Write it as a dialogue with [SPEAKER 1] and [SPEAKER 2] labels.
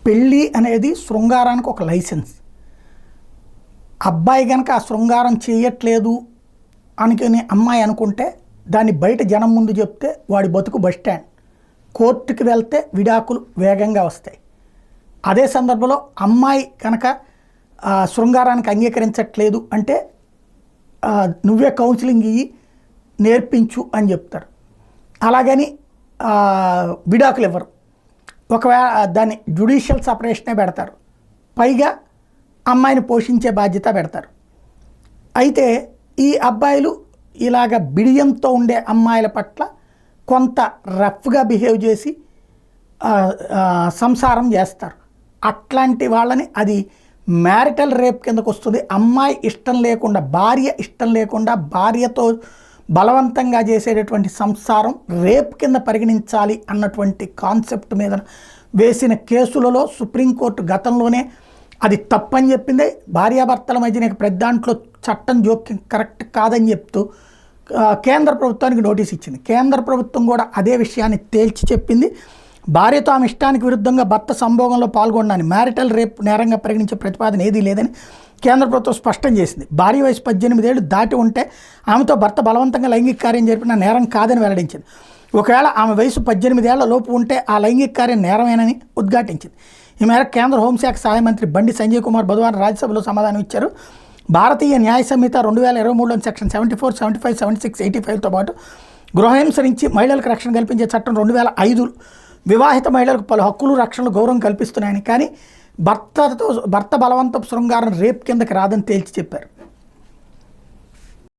[SPEAKER 1] పెళ్ళి అనేది శృంగారానికి ఒక లైసెన్స్. అబ్బాయి కనుక ఆ శృంగారం చేయట్లేదు అనుకుని అమ్మాయి అనుకుంటే దాన్ని బయట జనం ముందు చెప్తే వాడి బతుకు బస్ స్టాండ్. కోర్టుకి వెళ్తే విడాకులు వేగంగా వస్తాయి. అదే సందర్భంలో అమ్మాయి కనుక శృంగారానికి అంగీకరించట్లేదు అంటే నువ్వే కౌన్సిలింగ్ ఇయ్యి నేర్పించు అని చెప్తారు. అలాగని విడాకులు ఇవ్వరు. ఒకవేళ దాన్ని జ్యుడిషియల్ సపరేషనే పెడతారు. పైగా అమ్మాయిని పోషించే బాధ్యత పెడతారు. అయితే ఈ అబ్బాయిలు ఇలాగ బిడియంతో ఉండే అమ్మాయిల పట్ల కొంత రఫ్గా బిహేవ్ చేసి సంసారం చేస్తారు. అట్లాంటి వాళ్ళని అది మ్యారిటల్ రేప్ కిందకు వస్తుంది. అమ్మాయి ఇష్టం లేకుండా, భార్య ఇష్టం లేకుండా భార్యతో బలవంతంగా చేసేటటువంటి సంసారం రేప్ కింద పరిగణించాలి అన్నటువంటి కాన్సెప్ట్ మీద వేసిన కేసులలో సుప్రీంకోర్టు గతంలోనే అది తప్పని చెప్పింది. భార్యాభర్తల మధ్యన పెద్దాంట్లో చట్టం జోక్యం కరెక్ట్ కాదని చెప్తూ కేంద్ర ప్రభుత్వానికి నోటీస్ ఇచ్చింది. కేంద్ర ప్రభుత్వం కూడా అదే విషయాన్ని తేల్చి చెప్పింది. భార్యతో ఆమె ఇష్టానికి విరుద్ధంగా భర్త సంభోగంలో పాల్గొనడాన్ని మ్యారిటల్ రేప్ నేరంగా పరిగణించే ప్రతిపాదన ఏదీ లేదని కేంద్ర ప్రభుత్వం స్పష్టం చేసింది. భార్య వయసు 18 ఏళ్ళు దాటి ఉంటే ఆమెతో భర్త బలవంతంగా లైంగిక కార్యం జరిపిన నేరం కాదని వెల్లడించింది. ఒకవేళ ఆమె వయసు 18 ఏళ్ల లోపు ఉంటే ఆ లైంగిక కార్యం నేరమేనని ఉద్ఘాటించింది. ఈ మేరకు కేంద్ర హోంశాఖ సహాయ మంత్రి బండి సంజయ్ కుమార్ బుధవారం రాజ్యసభలో సమాధానం ఇచ్చారు. భారతీయ న్యాయ సంహిత 2023లోని సెక్షన్ 74, 75, 76, 85తో పాటు గృహహింస నుంచి మహిళలకు రక్షణ కల్పించే చట్టం 2005 వివాహిత మహిళలకు పలు హక్కులు, రక్షణలు, గౌరవం కల్పిస్తున్నాయని, కానీ భర్త బలవంతపు శృంగారం రేప్ కిందకి రాదని తేల్చి చెప్పారు.